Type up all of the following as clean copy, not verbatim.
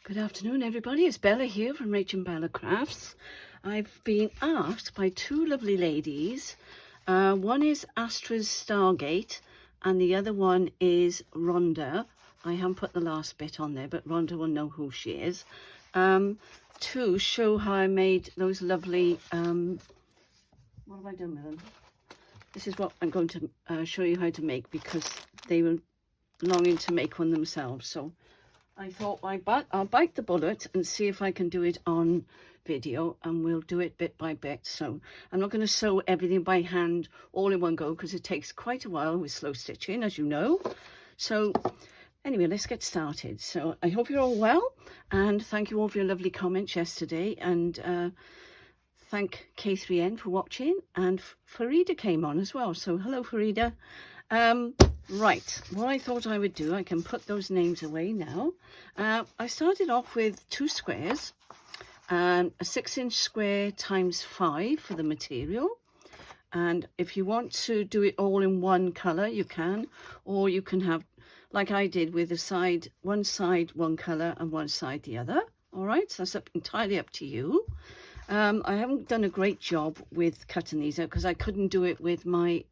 Good afternoon, everybody. It's Bella here from Rach and Bella Crafts. I've been asked by two lovely ladies. One is Astra's Stargate and the other one is Rhonda. I haven't put the last bit on there, but Rhonda will know who she is. To show how I made those lovely, what have I done with them? This is what I'm going to show you how to make because they were longing to make one themselves. So I thought I'll bite the bullet and see if I can do it on video, and we'll do it bit by bit. So I'm not going to sew everything by hand all in one go because it takes quite a while with slow stitching, as you know. So anyway, let's get started. So I hope you're all well, and thank you all for your lovely comments yesterday, and thank K3N for watching, and Farida came on as well. So hello, Farida. Right, what I thought I would do, I can put those names away now. I started off with two squares and a 6-inch square times 5 for the material. And if you want to do it all in one color, you can, or you can have, like I did, with one side one color and one side the other. All right, so that's entirely up to you. I haven't done a great job with cutting these out because I couldn't do it with my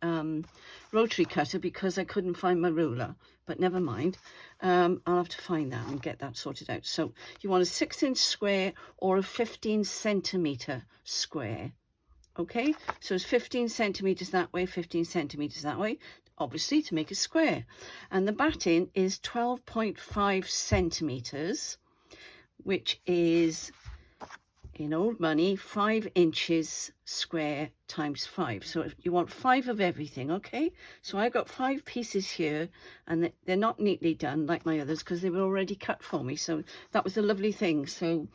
rotary cutter because I couldn't find my ruler, but never mind. I'll have to find that and get that sorted out. So you want a 6-inch square or a 15 centimeter square. Okay, so it's 15 centimeters that way, 15 centimeters that way, obviously to make a square. And the batting is 12.5 centimeters, which is, in old money, 5 inches square times 5. So if you want 5 of everything, okay? So I got 5 pieces here, and they're not neatly done like my others because they were already cut for me. So that was a lovely thing. So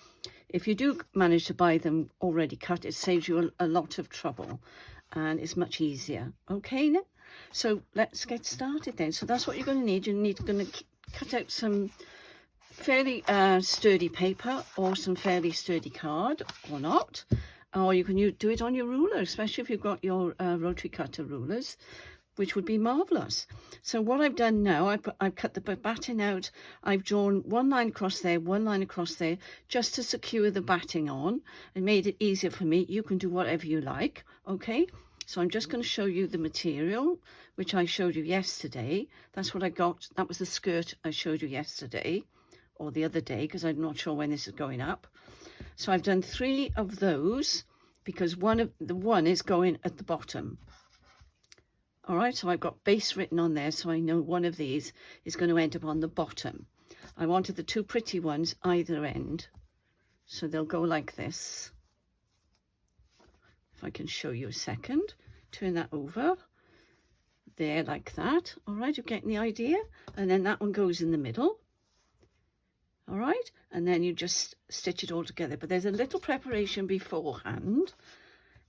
if you do manage to buy them already cut, it saves you a lot of trouble and it's much easier. Okay, so let's get started then. So that's what you're going to need. You're going to cut out some fairly sturdy paper or some fairly sturdy card, or not, or you can do it on your ruler, especially if you've got your rotary cutter rulers, which would be marvelous. So what I've done now, I've cut the batting out. I've drawn one line across there, one line across there, just to secure the batting on and made it easier for me. You can do whatever you like. Okay, so I'm just going to show you the material which I showed you yesterday. That's what I got. That was the skirt I showed you yesterday, or the other day, because I'm not sure when this is going up. So I've done 3 of those because one is going at the bottom. All right, so I've got base written on there, so I know one of these is going to end up on the bottom. I wanted the 2 pretty ones either end, so they'll go like this. If I can show you a second, turn that over. There, like that. All right, you're getting the idea? And then that one goes in the middle. All right, and then you just stitch it all together. But there's a little preparation beforehand,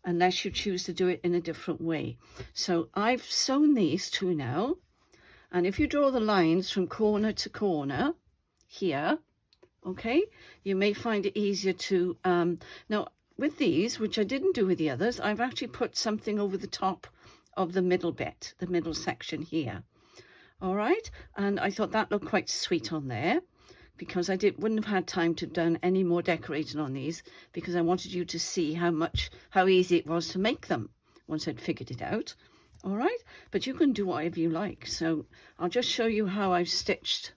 unless you choose to do it in a different way. So I've sewn these 2 now, and if you draw the lines from corner to corner here, okay, you may find it easier to, now with these, which I didn't do with the others, I've actually put something over the top of the middle bit, the middle section here. All right, and I thought that looked quite sweet on there, because I wouldn't have had time to have done any more decorating on these, because I wanted you to see how easy it was to make them once I'd figured it out. All right, but you can do whatever you like. So I'll just show you how I've stitched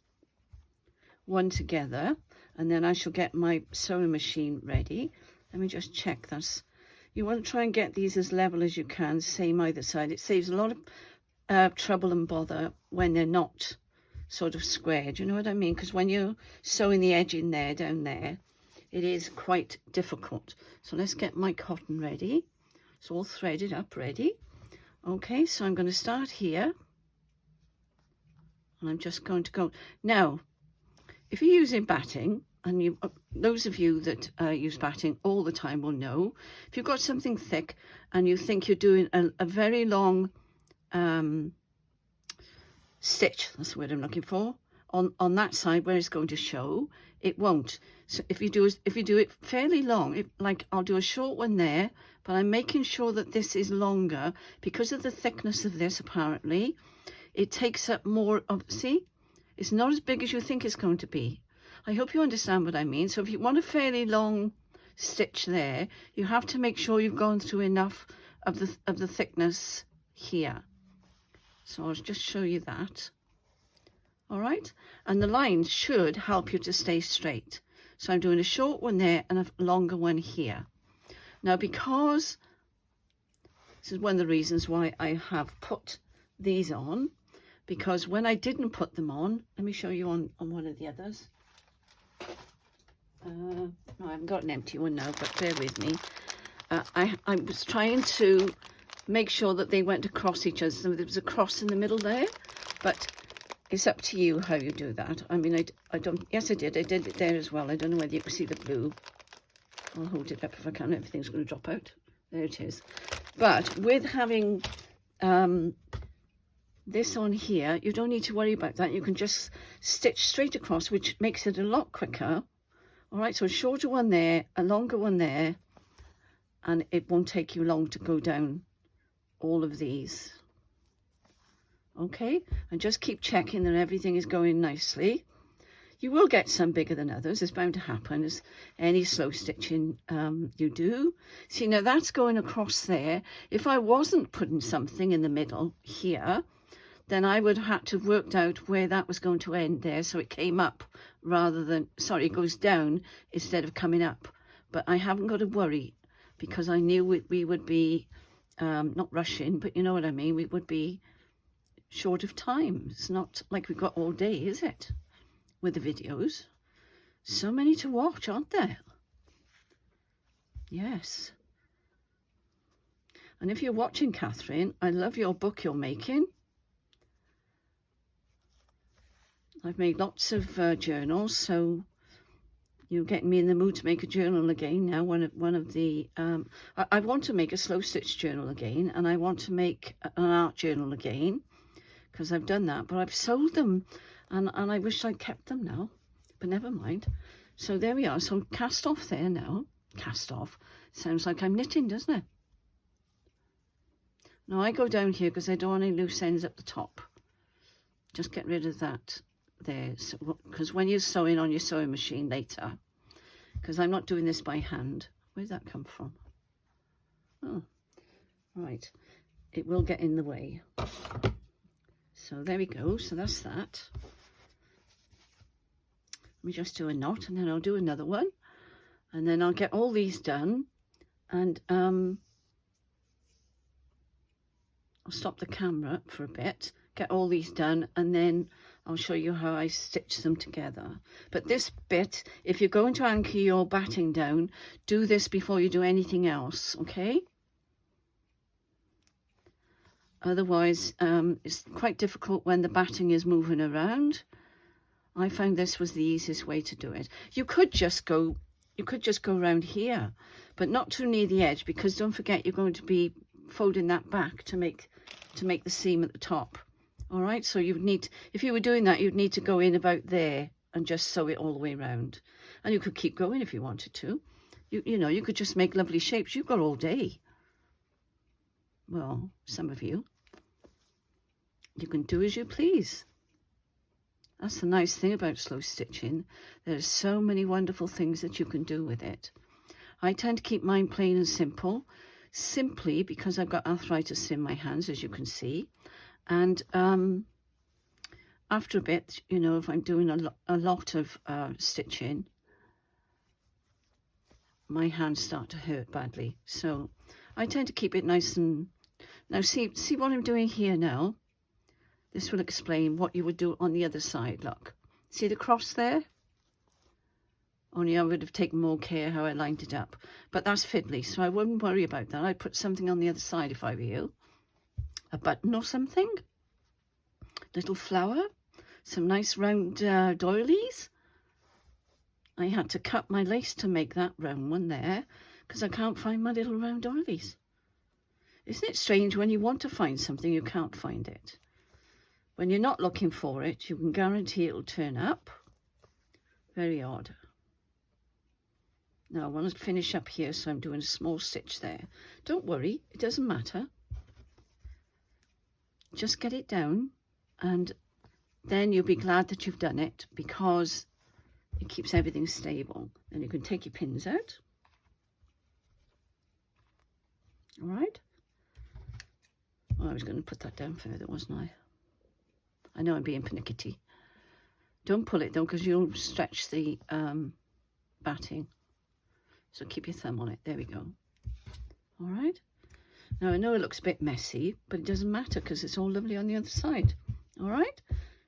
one together, and then I shall get my sewing machine ready. Let me just check this. You want to try and get these as level as you can, same either side. It saves a lot of trouble and bother when they're not sort of square. Do you know what I mean? Because when you're sewing the edge in there, down there, it is quite difficult. So let's get my cotton ready. It's all threaded up, ready. Okay, so I'm going to start here, and I'm just going to go. Now, if you're using batting, and those of you that use batting all the time will know, if you've got something thick and you think you're doing a very long stitch, that's the word I'm looking for, on that side where it's going to show, it won't. So if you do it fairly long, like I'll do a short one there, but I'm making sure that this is longer because of the thickness of this. Apparently it takes up more of, see, it's not as big as you think it's going to be. I hope you understand what I mean. So if you want a fairly long stitch there, you have to make sure you've gone through enough of the thickness here. So I'll just show you that. All right, and the lines should help you to stay straight. So I'm doing a short one there and a longer one here. Now, because this is one of the reasons why I have put these on, because when I didn't put them on, let me show you on one of the others. No, I haven't got an empty one now, but bear with me. I was trying to make sure that they went across each other. So there was a cross in the middle there, but it's up to you how you do that. I mean, I don't, yes I did it there as well. I don't know whether you can see the blue. I'll hold it up if I can, everything's going to drop out. There it is. But with having this on here, you don't need to worry about that. You can just stitch straight across, which makes it a lot quicker. All right, so a shorter one there, a longer one there, and it won't take you long to go down all of these. Okay, and just keep checking that everything is going nicely. You will get some bigger than others. It's bound to happen as any slow stitching you do. See, now that's going across there. If I wasn't putting something in the middle here, then I would have had to have worked out where that was going to end there, so it came up rather than, sorry, it goes down instead of coming up. But I haven't got to worry, because I knew we would be, not rushing, but you know what I mean, we would be short of time. It's not like we've got all day, is it, with the videos? So many to watch, aren't there? Yes. And if you're watching, Catherine, I love your book you're making. I've made lots of journals, so you're getting me in the mood to make a journal again now. One of the I want to make a slow stitch journal again, and I want to make an art journal again, because I've done that, but I've sold them, and I wish I'd kept them now, but never mind. So there we are. So cast off there now. Cast off sounds like I'm knitting, doesn't it? Now I go down here because I don't want any loose ends at the top. Just get rid of that there, because when you're sewing on your sewing machine later, because I'm not doing this by hand. Where'd that come from? Oh, right, it will get in the way. So there we go. So that's that. Let me just do a knot, and then I'll do another one, and then I'll get all these done, and I'll stop the camera for a bit, get all these done, and then I'll show you how I stitch them together. But this bit, if you're going to anchor your batting down, do this before you do anything else, okay? Otherwise, it's quite difficult when the batting is moving around. I found this was the easiest way to do it. You could just go around here, but not too near the edge, because don't forget you're going to be folding that back to make the seam at the top. All right, so you would need, if you were doing that, you'd need to go in about there and just sew it all the way around. And you could keep going if you wanted to. You know, you could just make lovely shapes. You've got all day. Well, some of you. You can do as you please. That's the nice thing about slow stitching. There's so many wonderful things that you can do with it. I tend to keep mine plain and simple, simply because I've got arthritis in my hands, as you can see. And after a bit, you know, if I'm doing a lot of stitching, my hands start to hurt badly. So I tend to keep it nice and... Now see what I'm doing here now? This will explain what you would do on the other side. Look, see the cross there? Only I would have taken more care how I lined it up. But that's fiddly, so I wouldn't worry about that. I'd put something on the other side if I were you. A button or something. Little flower. Some nice round doilies. I had to cut my lace to make that round one there, because I can't find my little round doilies. Isn't it strange when you want to find something, you can't find it? When you're not looking for it, you can guarantee it'll turn up. Very odd. Now I want to finish up here, so I'm doing a small stitch there. Don't worry, it doesn't matter. Just get it down, and then you'll be glad that you've done it, because It keeps everything stable. Then you can take your pins out. All right. Well, I was going to put that down further, wasn't I? I know I'm being pernickety. Don't pull it though, because you'll stretch the batting. So keep your thumb on it. There we go. All right. Now I know it looks a bit messy, but it doesn't matter because it's all lovely on the other side. All right.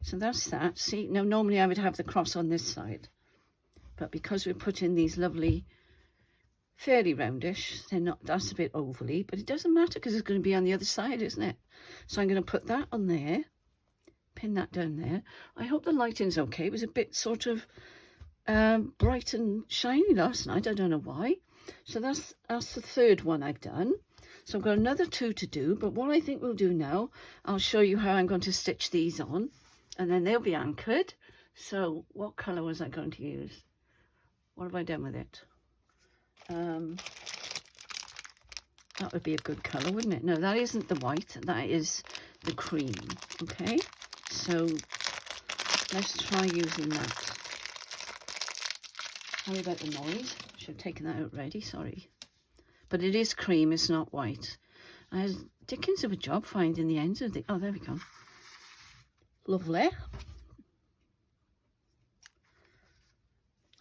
So that's that. See, now normally I would have the cross on this side, but because we put in these lovely, fairly roundish, they're not. That's a bit ovally, but it doesn't matter because it's going to be on the other side, isn't it? So I'm going to put that on there. Pin that down there. I hope the lighting's okay. It was a bit sort of bright and shiny last night. I don't know why. So that's the third one I've done. So I've got another 2 to do, but what I think we'll do now, I'll show you how I'm going to stitch these on, and then they'll be anchored. So what colour was I going to use? What have I done with it? That would be a good colour, wouldn't it? No, that isn't the white. That is the cream. Okay. So let's try using that. Sorry about the noise. Should have taken that out ready, sorry. But it is cream, it's not white. I had dickens of a job finding the ends of the... Oh, there we go. Lovely.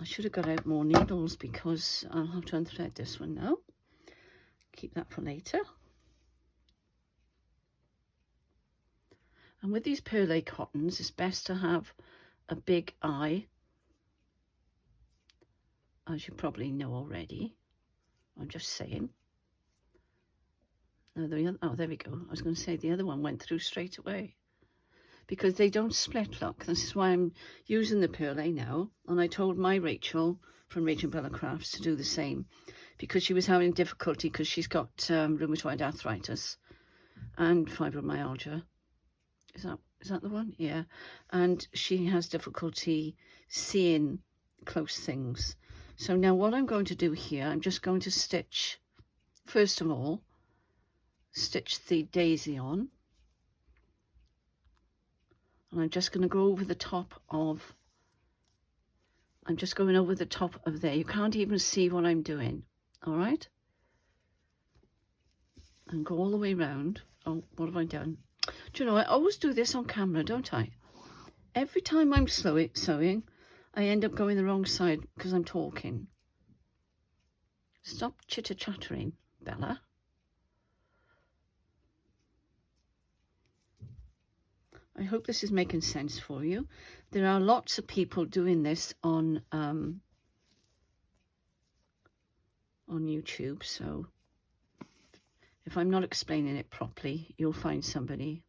I should have got out more needles because I'll have to unthread this one now. Keep that for later. And with these perlé cottons, it's best to have a big eye, as you probably know already. I'm just saying. No, oh, there we go. I was going to say the other one went through straight away. Because they don't split, look. This is why I'm using the perlé now. And I told my Rachel from Rachel Bella Crafts to do the same. Because she was having difficulty because she's got rheumatoid arthritis and fibromyalgia. Is that the one? Yeah. And she has difficulty seeing close things. So now what I'm going to do here, I'm just going to stitch, first of all, stitch the daisy on. And I'm just going to go over the top of, I'm just going over the top of there. You can't even see what I'm doing. All right? And go all the way around. Oh, what have I done? Do you know, I always do this on camera, don't I? Every time I'm sewing, I end up going the wrong side because I'm talking. Stop chitter-chattering, Bella. I hope this is making sense for you. There are lots of people doing this on YouTube, so if I'm not explaining it properly, you'll find somebody,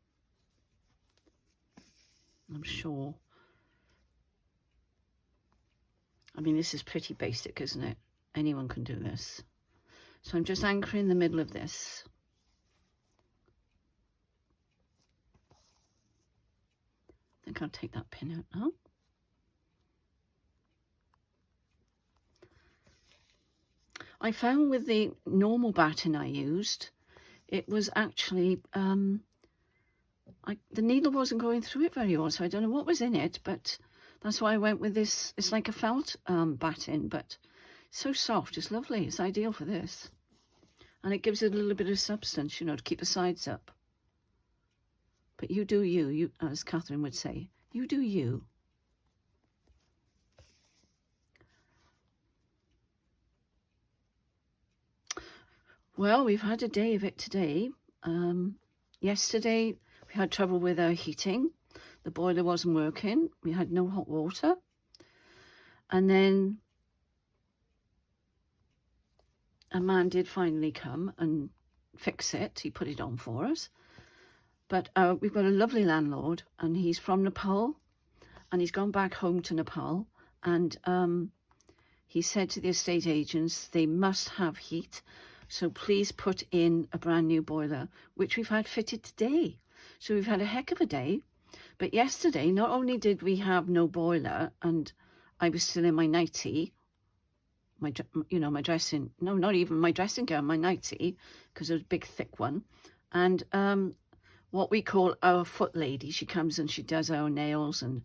I'm sure. I mean, this is pretty basic, isn't it? Anyone can do this. So I'm just anchoring the middle of this. I think I'll take that pin out now. I found with the normal batting I used, it was actually, the needle wasn't going through it very well, so I don't know what was in it, but that's why I went with this. It's like a felt batting, but so soft, it's lovely, it's ideal for this. And it gives it a little bit of substance, you know, to keep the sides up. But you do you, as Catherine would say, you do you. Well, we've had a day of it today. Yesterday, we had trouble with our heating. The boiler wasn't working. We had no hot water. And then a man did finally come and fix it. He put it on for us. But we've got a lovely landlord, and he's from Nepal, and he's gone back home to Nepal. And he said to the estate agents, they must have heat. So please put in a brand new boiler, which we've had fitted today. So we've had a heck of a day. But yesterday, not only did we have no boiler, and I was still in my nightie, my dressing, no, not even my dressing gown, my nightie, because it was a big, thick one. And what we call our foot lady, she comes and she does our nails and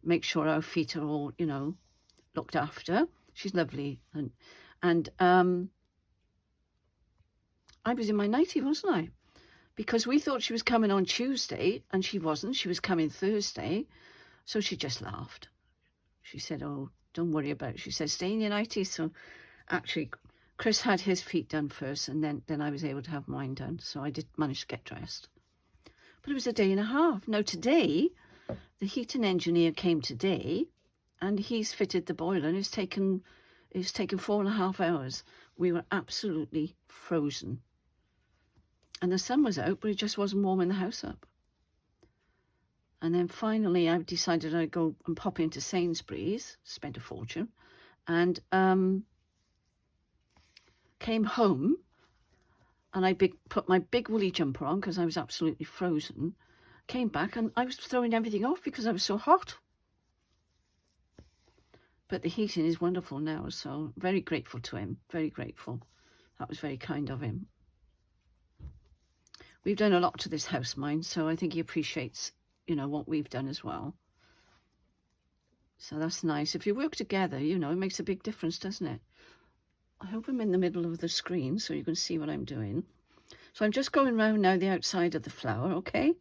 makes sure our feet are all, you know, looked after. She's lovely. And I was in my nightie, wasn't I? Because we thought she was coming on Tuesday, and she wasn't. She was coming Thursday. So she just laughed. She said, oh, don't worry about it. She said, stay in your nightie. So actually, Chris had his feet done first, and then I was able to have mine done. So I did manage to get dressed. But it was a day and a half. Now today, the heating engineer came today, and he's fitted the boiler, and it's taken 4.5 hours. We were absolutely frozen. And the sun was out, but it just wasn't warming the house up. And then finally, I decided I'd go and pop into Sainsbury's, spent a fortune, and came home, and I put my big woolly jumper on because I was absolutely frozen. Came back, and I was throwing everything off because I was so hot. But the heating is wonderful now, so very grateful to him, very grateful. That was very kind of him. We've done a lot to this house, mine, so I think he appreciates, you know, what we've done as well. So that's nice. If you work together, you know, it makes a big difference, doesn't it? I hope I'm in the middle of the screen so you can see what I'm doing. So I'm just going around now the outside of the flower, okay?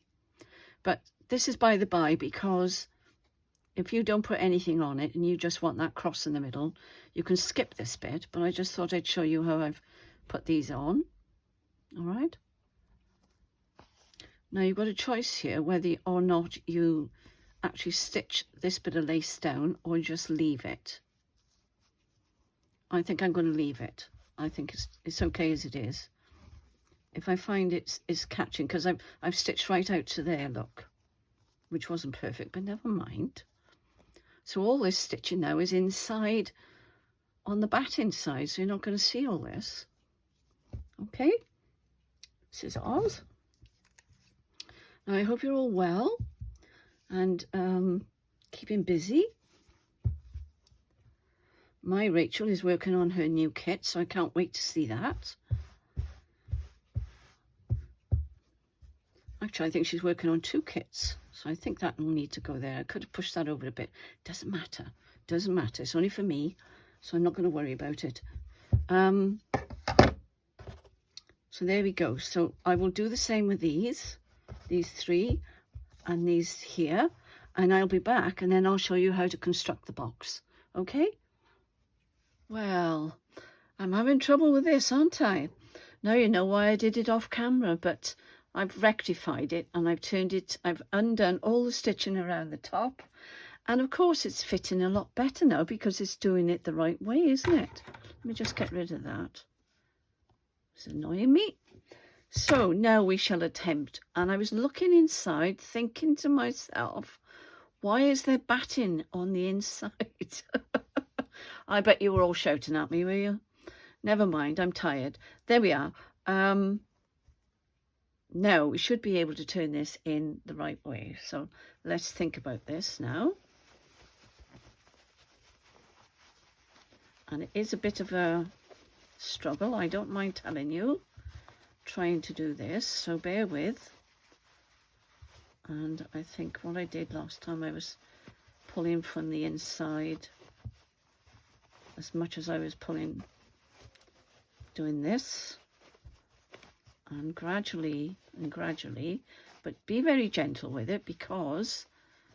But this is by the by, because if you don't put anything on it and you just want that cross in the middle, you can skip this bit. But I just thought I'd show you how I've put these on. All right? Now you've got a choice here whether or not you actually stitch this bit of lace down or just leave it. I think I'm going to leave it. I think it's okay as it is. If I find it's catching, because I've stitched right out to there, look, which wasn't perfect, but never mind. So all this stitching now is inside on the batting side, so you're not going to see all this. Okay, scissors. Now I hope you're all well and keeping busy. My Rachel is working on her new kit, so I can't wait to see that. Actually, I think she's working on 2 kits, so I think that will need to go there. I could have pushed that over a bit. Doesn't matter. Doesn't matter. It's only for me, so I'm not going to worry about it. So there we go. So I will do the same with these 3 and these here, and I'll be back, and then I'll show you how to construct the box. Okay? Well, I'm having trouble with this, aren't I? Now you know why I did it off camera, but I've rectified it, and I've undone all the stitching around the top, and of course it's fitting a lot better now because it's doing it the right way, isn't it? Let me just get rid of that. It's annoying me. So now we shall attempt, and I was looking inside thinking to myself, why is there batting on the inside? I bet you were all shouting at me, were you? Never mind, I'm tired. There we are. Now we should be able to turn this in the right way. So let's think about this now. And it is a bit of a struggle, I don't mind telling you, trying to do this, so bear with. And I think what I did last time, I was pulling from the inside as much as I was pulling, doing this, and gradually, but be very gentle with it, because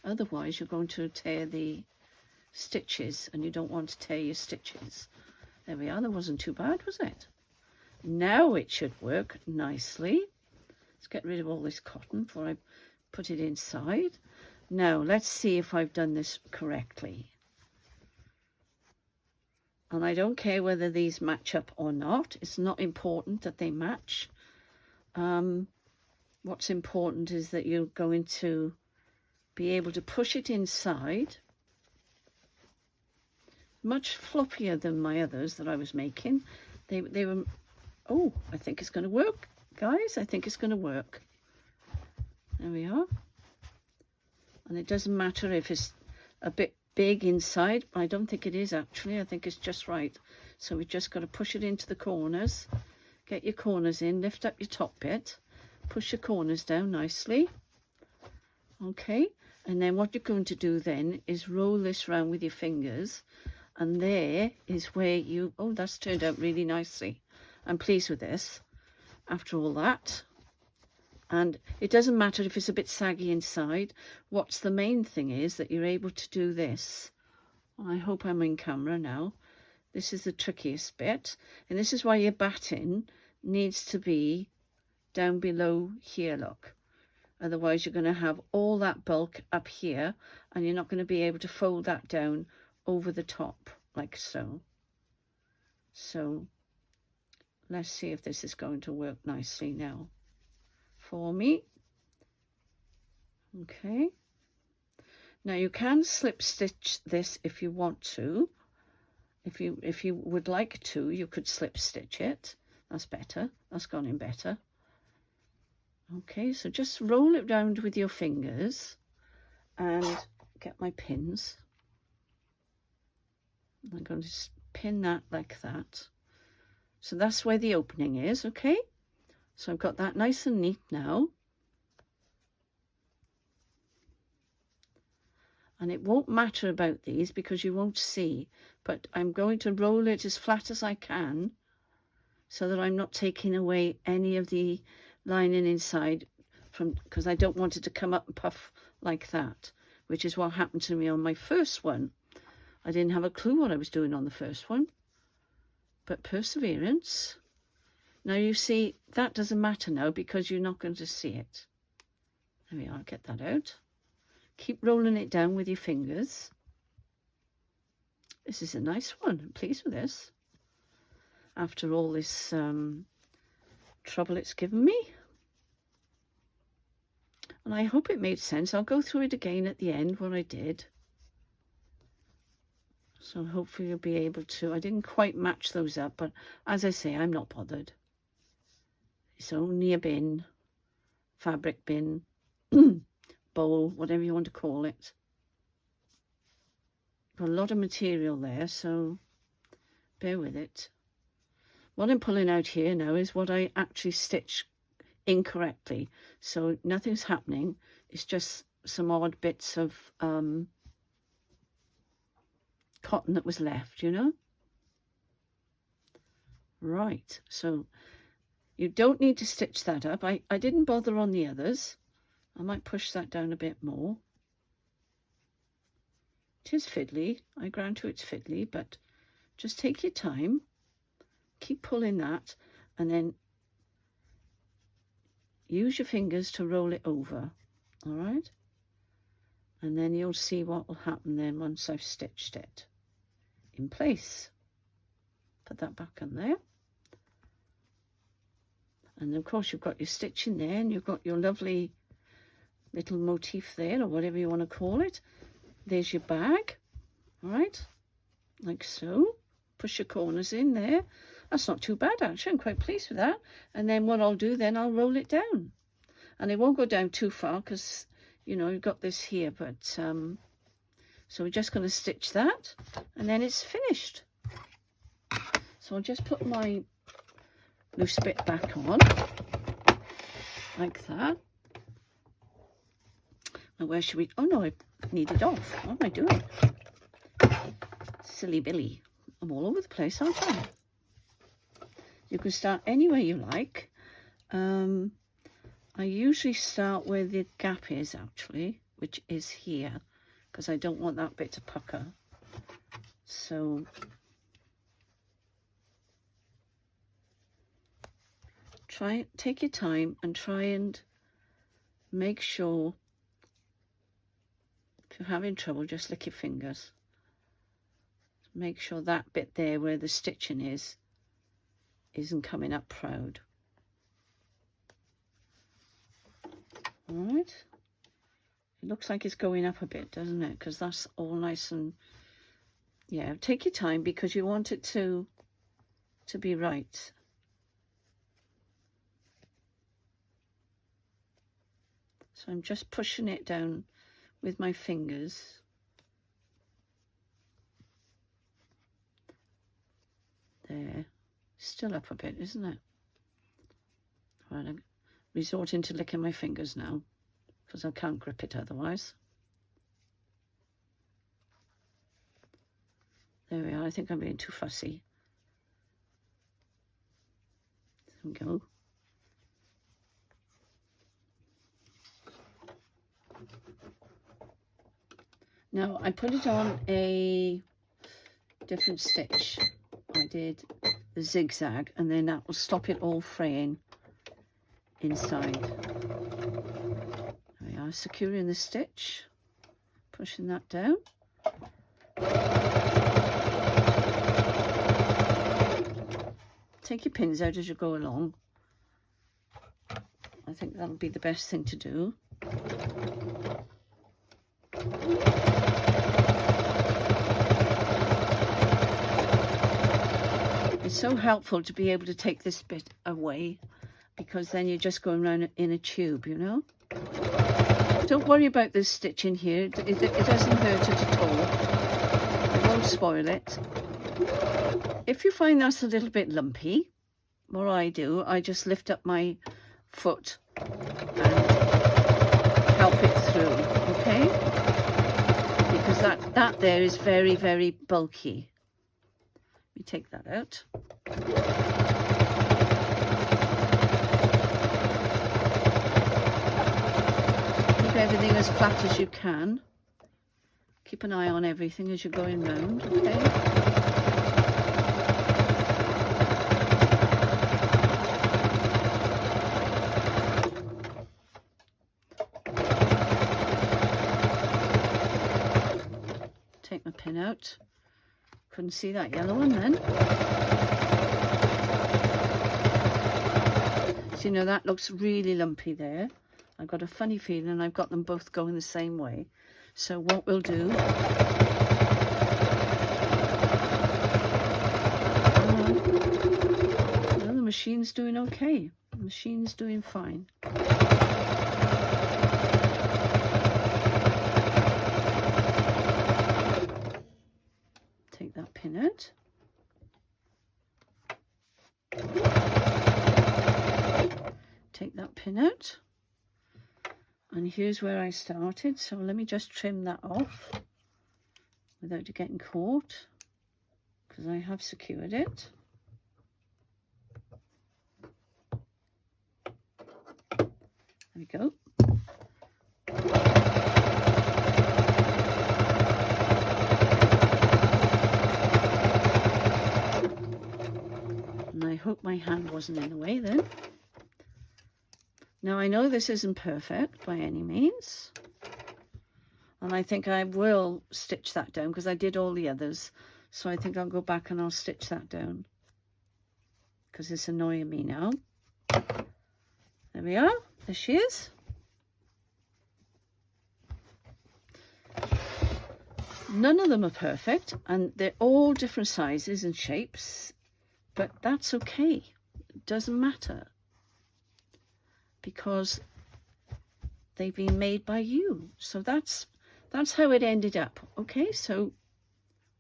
otherwise you're going to tear the stitches, and you don't want to tear your stitches. There we are. That wasn't too bad, was it? Now it should work nicely. Let's get rid of all this cotton before I put it inside. Now let's see if I've done this correctly. And I don't care whether these match up or not. It's not important that they match. What's important is that you're going to be able to push it inside. Much floppier than my others that I was making. They were, oh, I think it's going to work, guys. I think it's going to work. There we are. And it doesn't matter if it's a bit big inside. I don't think it is, actually. I think it's just right. So we just got to push it into the corners. Get your corners in, lift up your top bit, push your corners down nicely. Okay, and then what you're going to do then is roll this round with your fingers And there is where you, oh, that's turned out really nicely. I'm pleased with this after all that. And it doesn't matter if it's a bit saggy inside. What's the main thing is that you're able to do this. I hope I'm in camera now. This is the trickiest bit. And this is why your batting needs to be down below here, look. Otherwise you're going to have all that bulk up here and you're not going to be able to fold that down over the top like so. So let's see if this is going to work nicely now for me. Okay. Now you can slip stitch this if you want to. If you would like to, you could slip stitch it. That's better. That's gone in better. Okay, so just roll it round with your fingers and get my pins. I'm going to pin that like that. So that's where the opening is, okay? So I've got that nice and neat now. And it won't matter about these because you won't see, but I'm going to roll it as flat as I can so that I'm not taking away any of the lining inside from, because I don't want it to come up and puff like that, which is what happened to me on my first one. I didn't have a clue what I was doing on the first one, but perseverance. Now you see, that doesn't matter now because you're not going to see it. There we are, get that out. Keep rolling it down with your fingers. This is a nice one. I'm pleased with this. After all this trouble it's given me. And I hope it made sense. I'll go through it again at the end, what I did. So hopefully you'll be able to. I didn't quite match those up, but as I say, I'm not bothered. It's only a bin, fabric bin, bowl, whatever you want to call it. Got a lot of material there, so bear with it. What I'm pulling out here now is what I actually stitched incorrectly. So nothing's happening. It's just some odd bits of cotton that was left, you know. Right, so you don't need to stitch that up. I didn't bother on the others. I might push that down a bit more. It is fiddly. I grant you it's fiddly, but just take your time. Keep pulling that and then use your fingers to roll it over. All right? And then you'll see what will happen then once I've stitched it in place. Put that back on there. And of course you've got your stitch in there and you've got your lovely little motif there, or whatever you want to call it. There's your bag, all right, like so. Push your corners in there. That's not too bad actually. I'm quite pleased with that. And then what I'll do then, I'll roll it down, and it won't go down too far because you know you've got this here. But so we're just going to stitch that, and then it's finished. So I'll just put my loose bit back on like that. Now where should we? Oh no, I need it off. What am I doing? Silly Billy. I'm all over the place, aren't I? You can start anywhere you like. I usually start where the gap is actually, which is here, because I don't want that bit to pucker. So take your time and try and make sure. If you're having trouble, just lick your fingers. Make sure that bit there where the stitching isn't coming up proud. All right. It looks like it's going up a bit, doesn't it? Because that's all nice and, yeah, take your time because you want it to be right. So I'm just pushing it down with my fingers. There. Still up a bit, isn't it? Right, I'm resorting to licking my fingers now because I can't grip it otherwise. There we are. I think I'm being too fussy. There we go. Now I put it on a different stitch. I did the zigzag, and then that will stop it all fraying inside. There we are, securing the stitch, pushing that down. Take your pins out as you go along. I think that'll be the best thing to do. It's so helpful to be able to take this bit away, because then you're just going around in a tube, you know. Don't worry about this stitch in here. It doesn't hurt it at all. It won't spoil it. If you find that's a little bit lumpy, what I do, I just lift up my foot and help it through, okay? Because that there is very, very bulky. We take that out. Keep everything as flat as you can. Keep an eye on everything as you're going round, okay? Take my pin out. Couldn't see that yellow one then. So, you know, that looks really lumpy there. I've got a funny feeling I've got them both going the same way. So what we'll do, well, the machine's doing okay. The machine's doing fine. Take that pin out. Take that pin out. And here's where I started. So let me just trim that off without it getting caught, because I have secured it. There we go. And I hope my hand wasn't in the way then. Now I know this isn't perfect by any means, and I think I will stitch that down because I did all the others, so I think I'll go back and I'll stitch that down because it's annoying me now. There we are, there she is. None of them are perfect, and they're all different sizes and shapes, but that's okay. It doesn't matter, because they've been made by you. So that's how it ended up. Okay, so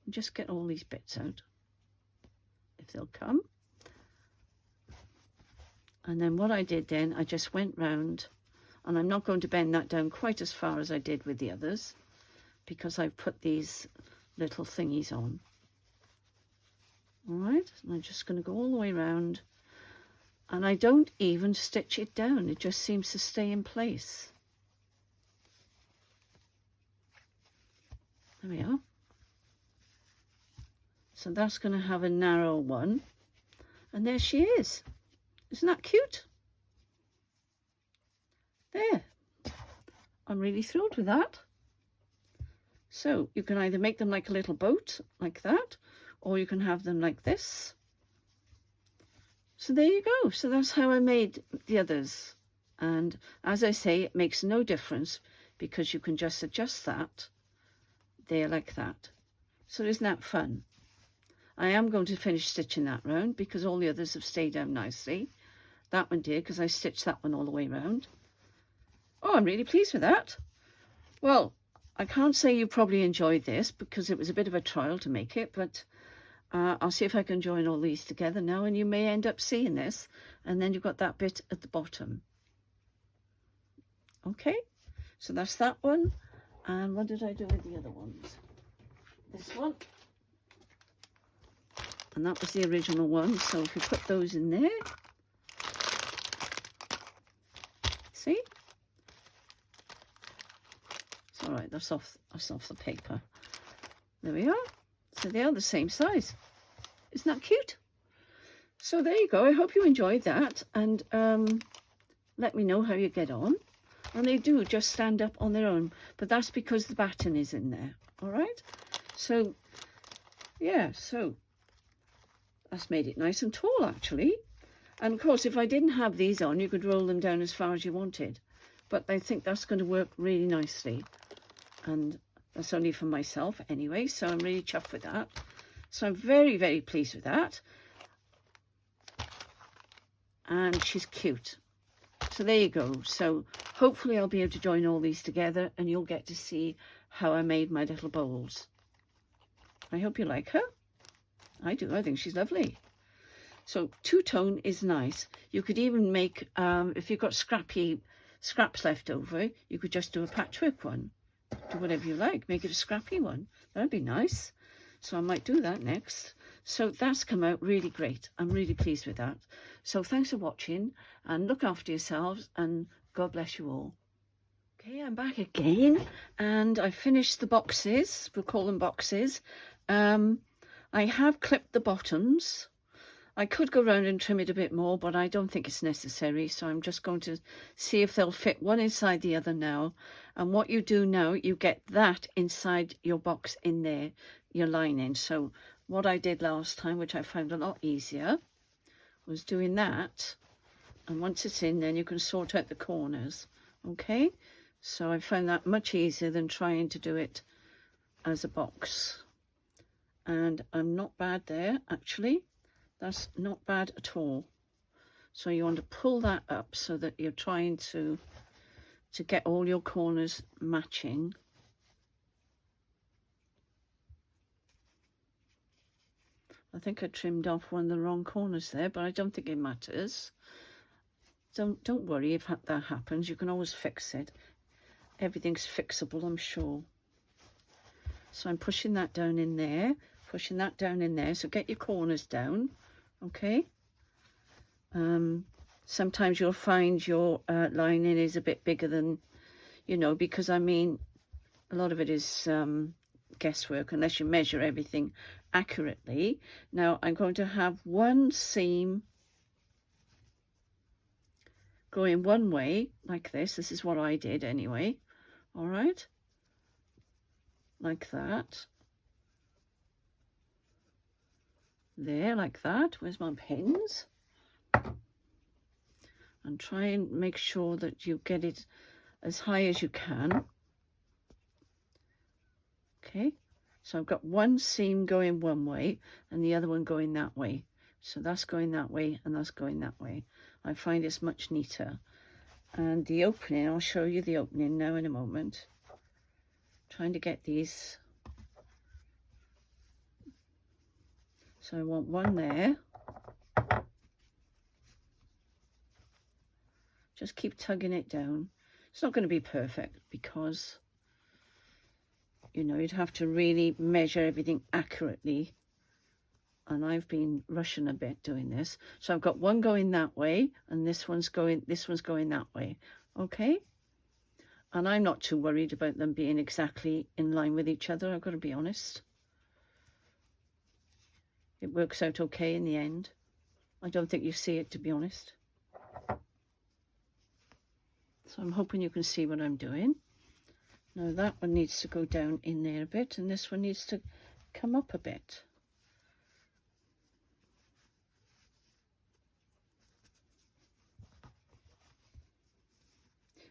just get all these bits out if they'll come. And then what I did then, I just went round, and I'm not going to bend that down quite as far as I did with the others, because I've put these little thingies on. All right, and I'm just going to go all the way around, and I don't even stitch it down. It just seems to stay in place. There we are. So that's going to have a narrow one, and there she is. Isn't that cute? There. I'm really thrilled with that. So you can either make them like a little boat, like that, or you can have them like this. So there you go. So that's how I made the others. And as I say, it makes no difference because you can just adjust that there like that. So isn't that fun? I am going to finish stitching that round because all the others have stayed down nicely. That one did because I stitched that one all the way around. Oh, I'm really pleased with that. Well, I can't say you probably enjoyed this because it was a bit of a trial to make it, but I'll see if I can join all these together now, and you may end up seeing this, and then you've got that bit at the bottom. Okay, so that's that one. And what did I do with the other ones? This one. and that was the original one. So if you put those in there, see, it's all right. That's off the paper. There we are. So they are the same size. Isn't that cute? So there you go. I hope you enjoyed that, and let me know how you get on. And they do just stand up on their own, but that's because the batten is in there. All right. So yeah, so that's made it nice and tall actually. And of course, if I didn't have these on, you could roll them down as far as you wanted. But I think that's going to work really nicely. And that's only for myself anyway, so I'm really chuffed with that. So I'm very, very pleased with that. And she's cute. So there you go. So hopefully I'll be able to join all these together and you'll get to see how I made my little bowls. I hope you like her. I do. I think she's lovely. So two-tone is nice. You could even make, if you've got scraps left over, you could just do a patchwork one. Do whatever you like. Make it a scrappy one. That'd be nice. So I might do that next. So that's come out really great. I'm really pleased with that. So thanks for watching and look after yourselves and God bless you all. Okay, I'm back again and I finished the boxes. We'll call them boxes. I have clipped the bottoms. I could go around and trim it a bit more, but I don't think it's necessary. So I'm just going to see if they'll fit one inside the other now. And what you do now, you get that inside your box in there, your lining. So what I did last time, which I found a lot easier, was doing that. And once it's in, then you can sort out the corners. Okay? So I found that much easier than trying to do it as a box. And I'm not bad there, actually. That's not bad at all. So you want to pull that up so that you're trying to get all your corners matching. I think I trimmed off one of the wrong corners there, but I don't think it matters. Don't worry if that happens. You can always fix it. Everything's fixable, I'm sure. So I'm pushing that down in there, pushing that down in there. So get your corners down, okay? Sometimes you'll find your lining is a bit bigger than, you know, because I mean, a lot of it is guesswork unless you measure everything accurately. Now I'm going to have one seam going one way like this. This is what I did anyway. All right, like that. There, like that. Where's my pins? And try and make sure that you get it as high as you can. Okay, so I've got one seam going one way and the other one going that way. So that's going that way and that's going that way. I find it's much neater. And the opening, I'll show you the opening now in a moment. Trying to get these. So I want one there. Just keep tugging it down. It's not going to be perfect because, you know, you'd have to really measure everything accurately. And I've been rushing a bit doing this. So I've got one going that way and this one's going that way. Okay? And I'm not too worried about them being exactly in line with each other, I've got to be honest. It works out okay in the end. I don't think you see it, to be honest. So I'm hoping you can see what I'm doing. Now that one needs to go down in there a bit and this one needs to come up a bit.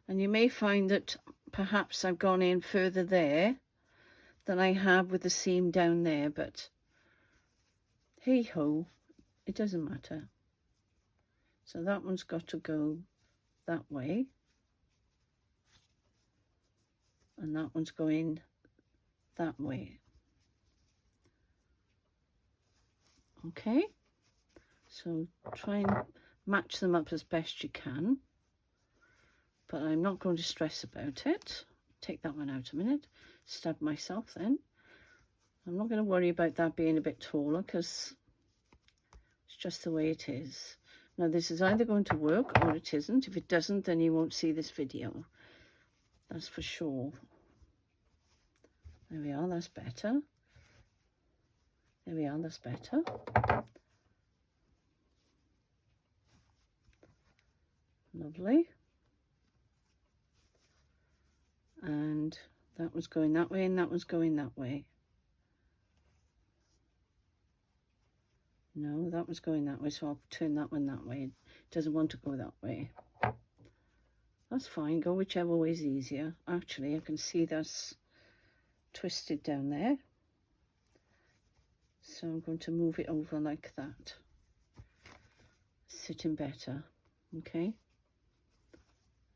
And you may find that perhaps I've gone in further there than I have with the seam down there, but hey ho, it doesn't matter. So that one's got to go that way. And that one's going that way. Okay, so try and match them up as best you can. But I'm not going to stress about it. Take that one out a minute. Stab myself then. I'm not going to worry about that being a bit taller because It's just the way it is. Now this is either going to work or it isn't. If it doesn't, then you won't see this video. That's for sure. There we are, that's better. There we are, that's better. Lovely. And that was going that way and that was going that way. No, that was going that way, so I'll turn that one that way. It doesn't want to go that way. That's fine, go whichever way is easier. Actually, I can see that's twisted down there. So I'm going to move it over like that. Sitting better, okay?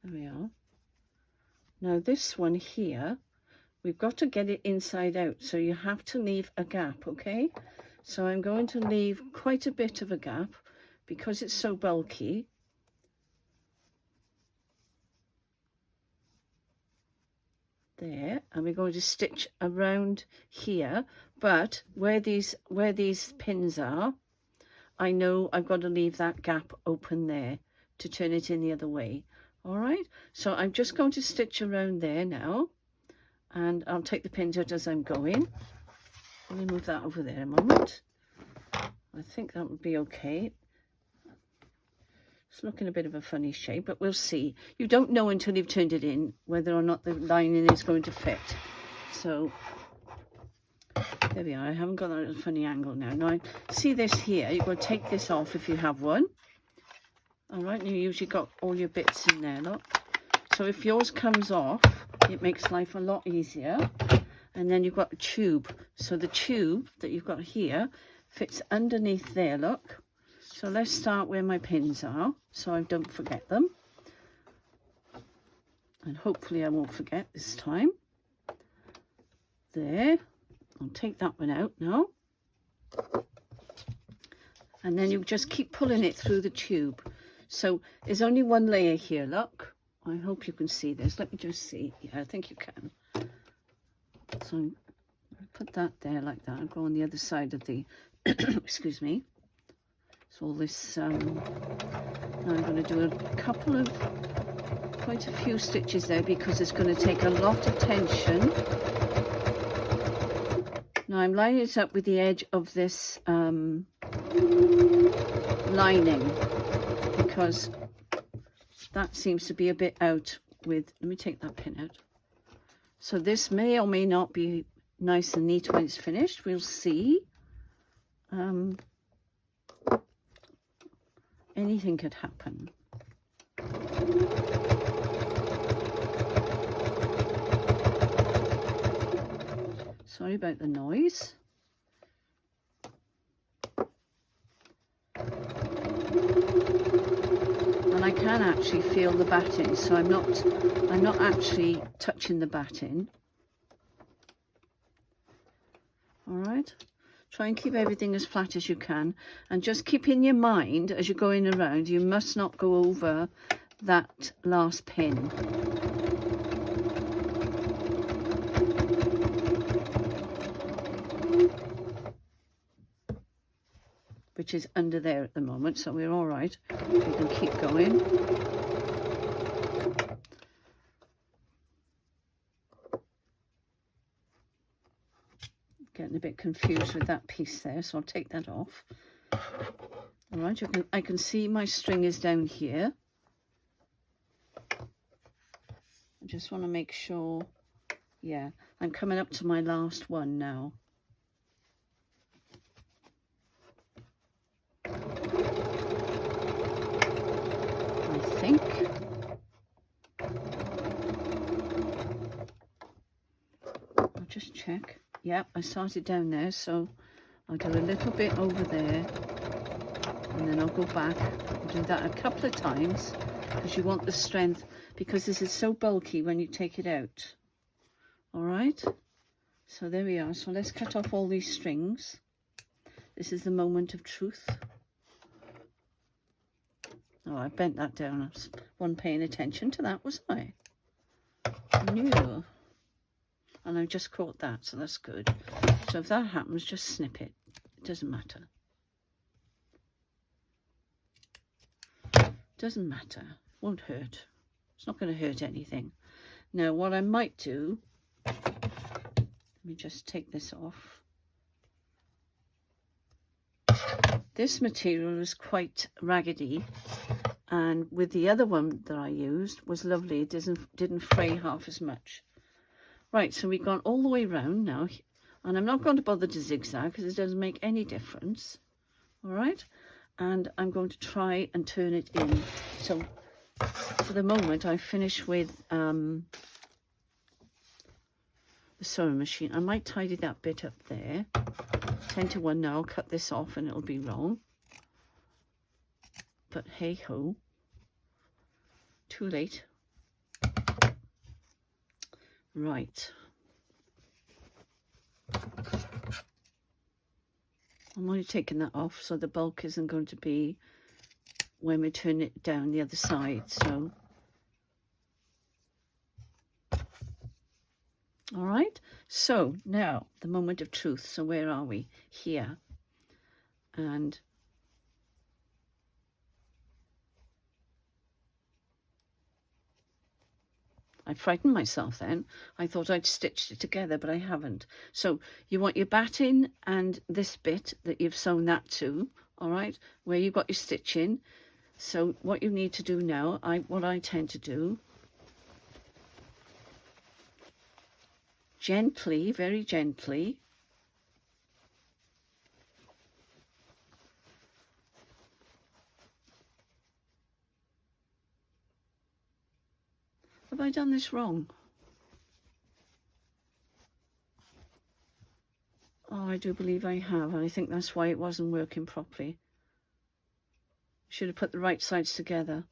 There we are. Now this one here, we've got to get it inside out, so you have to leave a gap, okay? So I'm going to leave quite a bit of a gap because it's so bulky. There, and we're going to stitch around here, but where these pins are, I know I've got to leave that gap open there to turn it in the other way. All right, so I'm just going to stitch around there now, and I'll take the pins out as I'm going. Let me move that over there a moment. I think that would be okay. It's looking a bit of a funny shape, but we'll see. You don't know until you've turned it in whether or not the lining is going to fit. So there we are. I haven't got that funny angle now. Now I see this here. You've got to take this off if you have one. All right, and you usually got all your bits in there, look. So if yours comes off, it makes life a lot easier. And then you've got a tube. So the tube that you've got here fits underneath there, look. So let's start where my pins are, so I don't forget them. And hopefully I won't forget this time. There. I'll take that one out now. And then you just keep pulling it through the tube. So there's only one layer here, look. I hope you can see this. Let me just see. Yeah, I think you can. So I'll put that there like that. I'll go on the other side of the, excuse me. So all this, now I'm going to do a couple of, quite a few stitches there because it's going to take a lot of tension. Now I'm lining it up with the edge of this lining because that seems to be a bit out with, let me take that pin out. So this may or may not be nice and neat when it's finished. We'll see. Anything could happen. Sorry about the noise. And I can actually feel the batting, so I'm not actually touching the batting. All right. Try and keep everything as flat as you can, and just keep in your mind as you're going around, you must not go over that last pin. Which is under there at the moment, so we're all right. We can keep going. Getting a bit confused with that piece there, so I'll take that off. All right, I can see my string is down here. I just want to make sure, yeah, I'm coming up to my last one now. I think. I'll just check. Yep, I started down there, so I'll do a little bit over there, and then I'll go back and do that a couple of times, because you want the strength, because this is so bulky when you take it out. All right, so there we are. So let's cut off all these strings. This is the moment of truth. Oh, I bent that down. I wasn't paying attention to that, was I? No. And I just caught that, so that's good. So if that happens, just snip it. It doesn't matter. Doesn't matter, won't hurt. It's not going to hurt anything. Now what I might do, let me just take this off. This material is quite raggedy, and with the other one that I used was lovely. It didn't fray half as much. Right, so we've gone all the way round now, and I'm not going to bother to zigzag because it doesn't make any difference. All right, and I'm going to try and turn it in. So for the moment I finish with the sewing machine. I might tidy that bit up there. 10 to 1 now. I'll cut this off and it'll be wrong, but hey ho, too late. Right, I'm only taking that off so the bulk isn't going to be when we turn it down the other side. So all right, so now the moment of truth. So where are we? Here. And I frightened myself then. I thought I'd stitched it together, but I haven't. So you want your batting and this bit that you've sewn that to, all right, where you've got your stitching. So what you need to do now, what I tend to do, gently, very gently, have I done this wrong? Oh, I do believe I have, and I think that's why it wasn't working properly. Should have put the right sides together.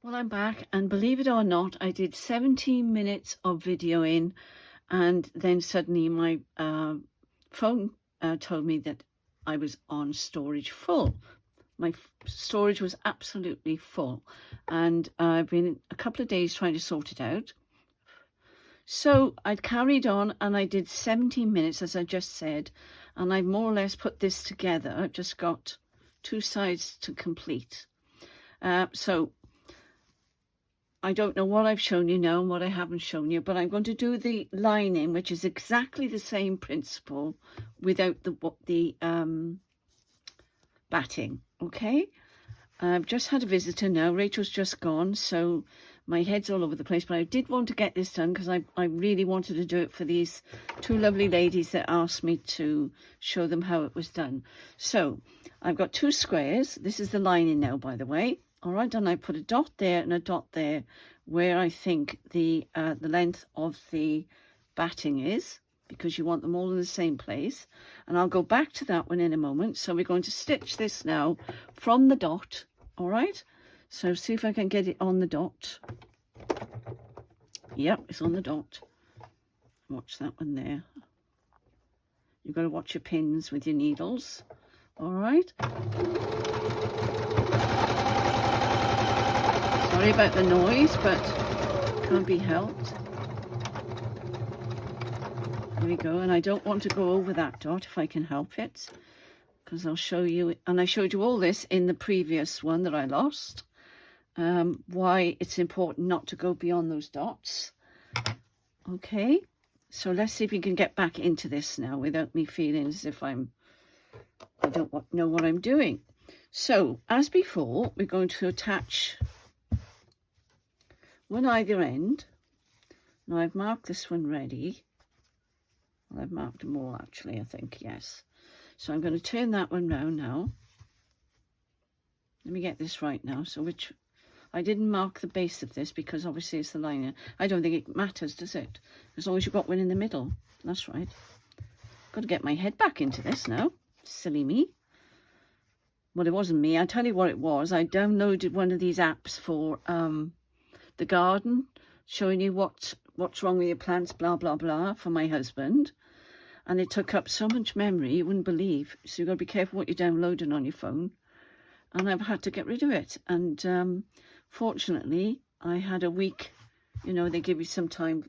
Well, I'm back, and believe it or not, I did 17 minutes of videoing, and then suddenly my phone told me that I was on storage full. My storage was absolutely full, and I've been a couple of days trying to sort it out. So I carried on, and I did 17 minutes, as I just said, and I more or less put this together. I've just got 2 sides to complete. So I don't know what I've shown you now and what I haven't shown you, but I'm going to do the lining, which is exactly the same principle without the batting. Okay, I've just had a visitor now. Rachel's just gone, so my head's all over the place, but I did want to get this done because I really wanted to do it for these 2 lovely ladies that asked me to show them how it was done. So I've got 2 squares. This is the lining now, by the way. All right, and I put a dot there and a dot there where I think the length of the batting is, because you want them all in the same place. And I'll go back to that one in a moment. So we're going to stitch this now from the dot. All right, so see if I can get it on the dot. Yep, it's on the dot. Watch that one there. You've got to watch your pins with your needles. All right. Sorry about the noise, but can't be helped. There we go, and I don't want to go over that dot if I can help it, because I'll show you, and I showed you all this in the previous one that I lost, why it's important not to go beyond those dots. Okay, so let's see if we can get back into this now without me feeling as if I don't know what I'm doing. So as before, we're going to attach one either end. Now I've marked this one ready. Well, I've marked them all actually, I think, yes. So I'm going to turn that one round now. Let me get this right now. So I didn't mark the base of this because obviously it's the liner. I don't think it matters, does it? As long as you've got one in the middle. That's right. Got to get my head back into this now. Silly me. Well, it wasn't me. I'll tell you what it was. I downloaded one of these apps for the garden, showing you what's wrong with your plants, blah, blah, blah, for my husband. And it took up so much memory, you wouldn't believe. So you've got to be careful what you're downloading on your phone. And I've had to get rid of it. And fortunately, I had a week, you know, they give you some time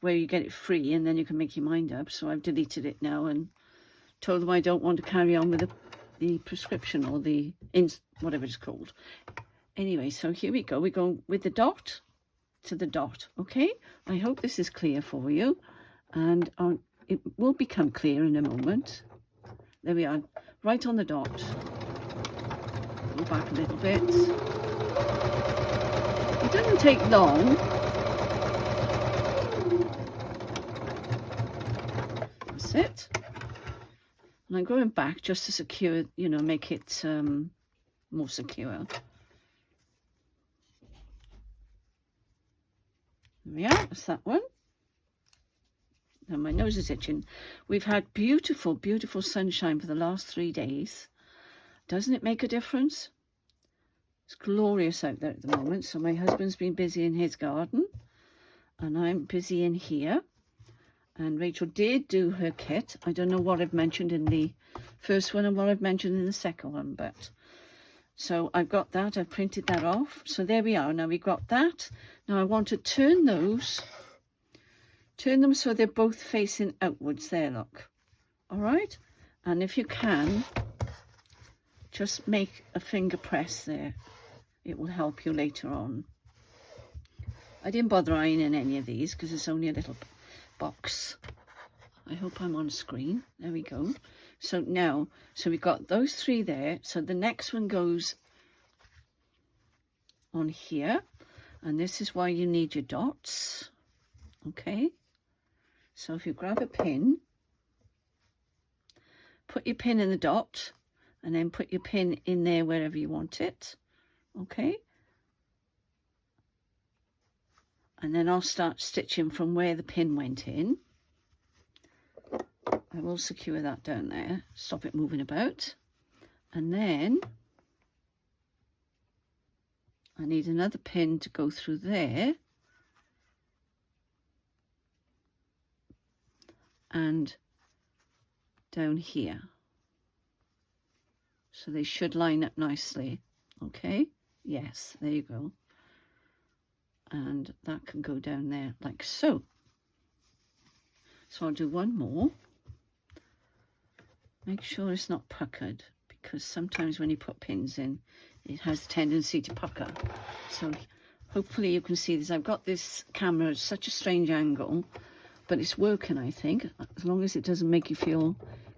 where you get it free and then you can make your mind up. So I've deleted it now and told them I don't want to carry on with the prescription or whatever it's called. Anyway, so here we go. We go with the dot to the dot. Okay, I hope this is clear for you, and it will become clear in a moment. There we are, right on the dot. Go back a little bit. It doesn't take long. That's it. And I'm going back just to secure, you know, make it more secure. There we are, that's that one. Now my nose is itching. We've had beautiful, beautiful sunshine for the last 3 days. Doesn't it make a difference? It's glorious out there at the moment. So my husband's been busy in his garden and I'm busy in here. And Rachel did do her kit. I don't know what I've mentioned in the first one and what I've mentioned in the second one, but so I've got that. I've printed that off. So there we are. Now we've got that. Now I want to turn them so they're both facing outwards. There, look. All right. And if you can, just make a finger press there. It will help you later on. I didn't bother ironing any of these because it's only a little box. I hope I'm on screen. There we go. So now, so we've got those 3 there. So the next one goes on here. And this is why you need your dots. Okay. So if you grab a pin, put your pin in the dot, and then put your pin in there wherever you want it. Okay. And then I'll start stitching from where the pin went in. I will secure that down there, stop it moving about. And then I need another pin to go through there. And down here. So they should line up nicely. Okay, yes, there you go. And that can go down there like so. So I'll do one more. Make sure it's not puckered, because sometimes when you put pins in, it has a tendency to pucker. So hopefully you can see this. I've got this camera at such a strange angle, but it's working, I think, as long as it doesn't make you feel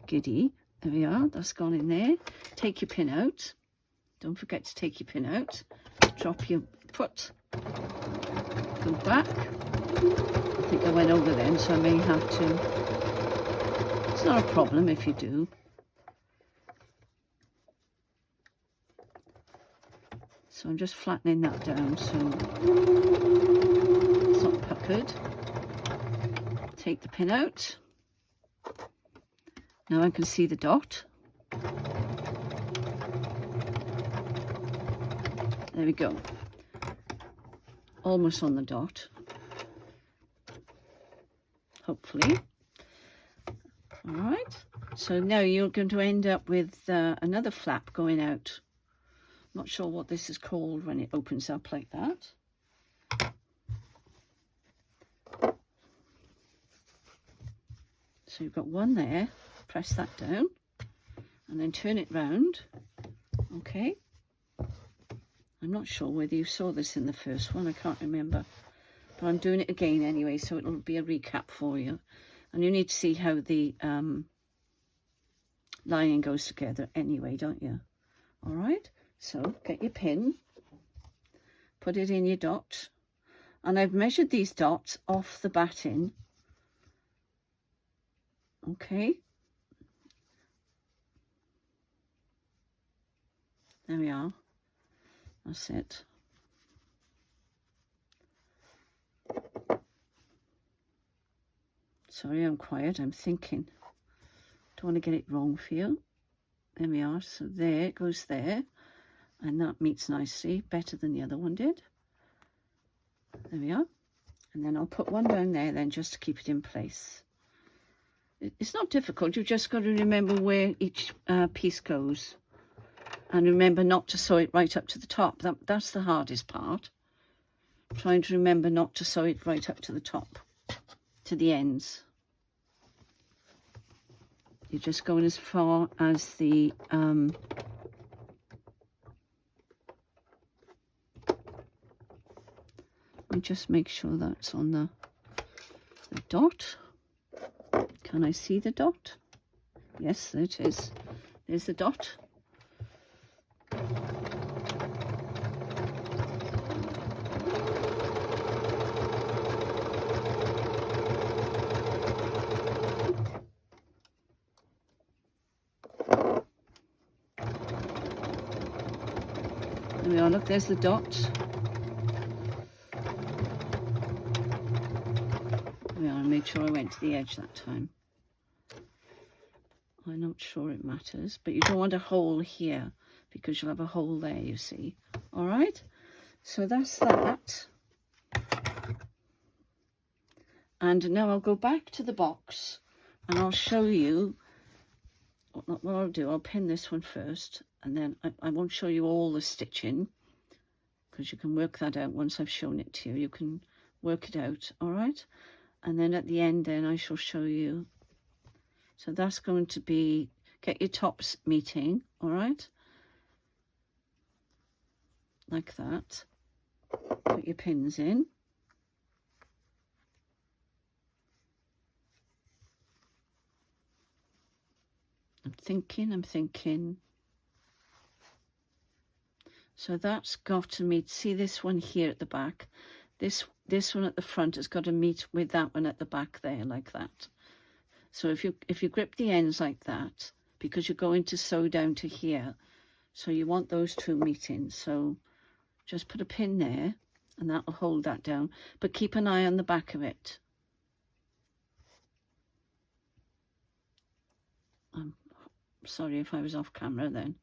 giddy. There we are, that's gone in there. Take your pin out. Don't forget to take your pin out. Drop your foot. Go back. I think I went over then, so I may have to. It's not a problem if you do. So I'm just flattening that down so it's not puckered. Take the pin out. Now I can see the dot. There we go. Almost on the dot. Hopefully. All right. So now you're going to end up with another flap going out. Not sure what this is called when it opens up like that. So you've got one there. Press that down and then turn it round. Okay. I'm not sure whether you saw this in the first one. I can't remember. But I'm doing it again anyway, so it'll be a recap for you. And you need to see how the lining goes together anyway, don't you? All right. So get your pin. Put it in your dot. And I've measured these dots off the batting. Okay. There we are. That's it. Sorry, I'm quiet. I'm thinking. Don't want to get it wrong for you. There we are. So there it goes there. And that meets nicely. Better than the other one did. There we are. And then I'll put one down there then just to keep it in place. It's not difficult. You've just got to remember where each piece goes. And remember not to sew it right up to the top. That's the hardest part. Trying to remember not to sew it right up to the top, to the ends. You're just going as far as the me just make sure that's on the dot. Can I see the dot? Yes, there it is. There's the dot. There we are, look, there's the dot. There we are, I made sure I went to the edge that time. I'm not sure it matters, but you don't want a hole here because you'll have a hole there, you see. All right, so that's that. And now I'll go back to the box and I'll show you what I'll do. I'll pin this one first, and then I won't show you all the stitching because you can work that out once I've shown it to you. You can work it out, all right? And then at the end then I shall show you. So that's going to be, get your tops meeting, all right? Like that. Put your pins in. I'm thinking. So that's got to meet, see this one here at the back? This one at the front has got to meet with that one at the back there, like that. So if you grip the ends like that, because you're going to sew down to here, so you want those two meeting. So just put a pin there, and that will hold that down. But keep an eye on the back of it. I'm sorry if I was off camera then.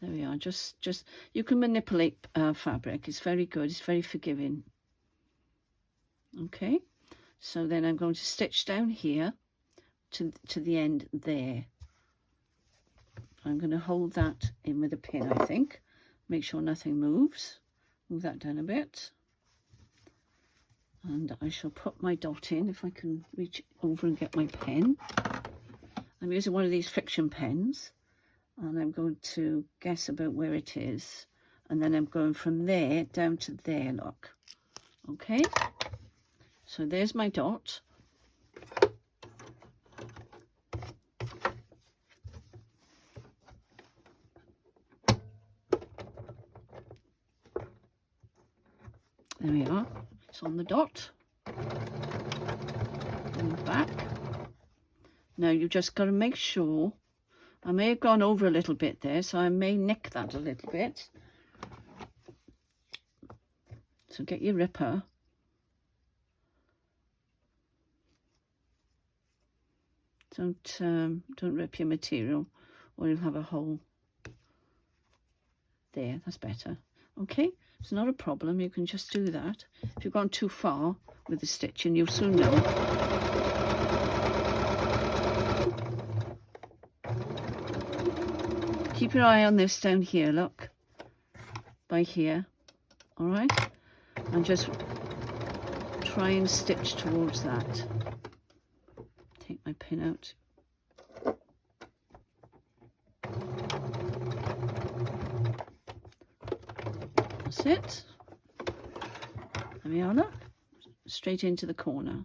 There we are. Just you can manipulate fabric. It's very good. It's very forgiving. Okay. So then I'm going to stitch down here to the end there. I'm going to hold that in with a pin, I think. Make sure nothing moves. Move that down a bit. And I shall put my dot in if I can reach over and get my pen. I'm using one of these friction pens. And I'm going to guess about where it is. And then I'm going from there down to there, look. Okay? So there's my dot. There we are. It's on the dot. And back. Now you just got to make sure. I may have gone over a little bit there, so I may nick that a little bit. So get your ripper. Don't rip your material, or you'll have a hole. There, that's better. Okay, it's not a problem. You can just do that. If you've gone too far with the stitching, you'll soon know. Keep your eye on this down here, look, by here, all right? And just try and stitch towards that. Take my pin out. That's it. There we are, look, straight into the corner.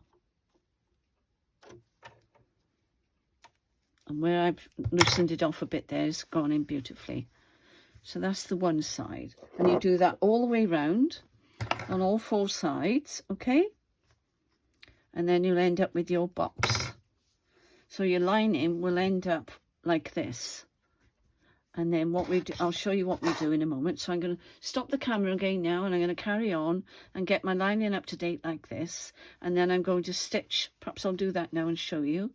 And where I've loosened it off a bit there, it's gone in beautifully. So that's the one side. And you do that all the way round on all four sides, okay? And then you'll end up with your box. So your lining will end up like this. And then what we do, I'll show you what we do in a moment. So I'm going to stop the camera again now, and I'm going to carry on and get my lining up to date like this. And then I'm going to stitch, perhaps I'll do that now and show you.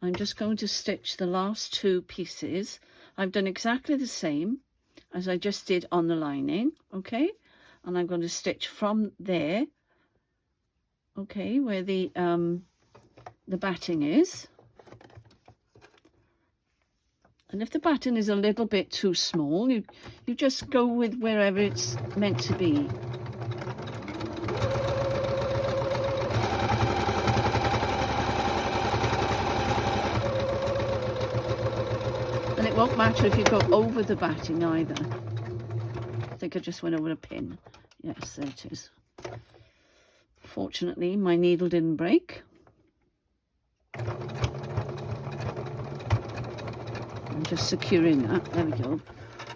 I'm just going to stitch the last two pieces. I've done exactly the same as I just did on the lining, okay? And I'm going to stitch from there, okay, where the batting is. And if the batting is a little bit too small, you just go with wherever it's meant to be. And it won't matter if you go over the batting either. think I just went over a pin. Yes, there it is. Fortunately, my needle didn't break. I'm just securing that. There we go.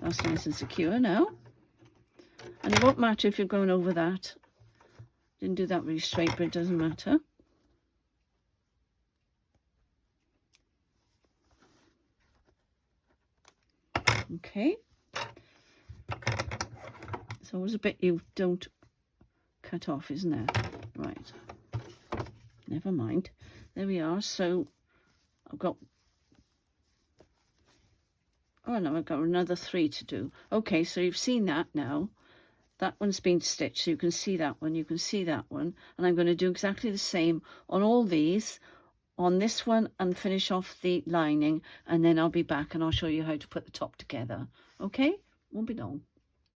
That's nice and secure now. And it won't matter if you're going over that. Didn't do that really straight, but it doesn't matter. Okay. It's always a bit you don't cut off, isn't there? Right. Never mind. There we are. So I've got... Oh no, I've got another 3 to do. Okay, so you've seen that now. That one's been stitched, so you can see that one, you can see that one. And I'm going to do exactly the same on all these, on this one, and finish off the lining. And then I'll be back and I'll show you how to put the top together. Okay? Won't be long.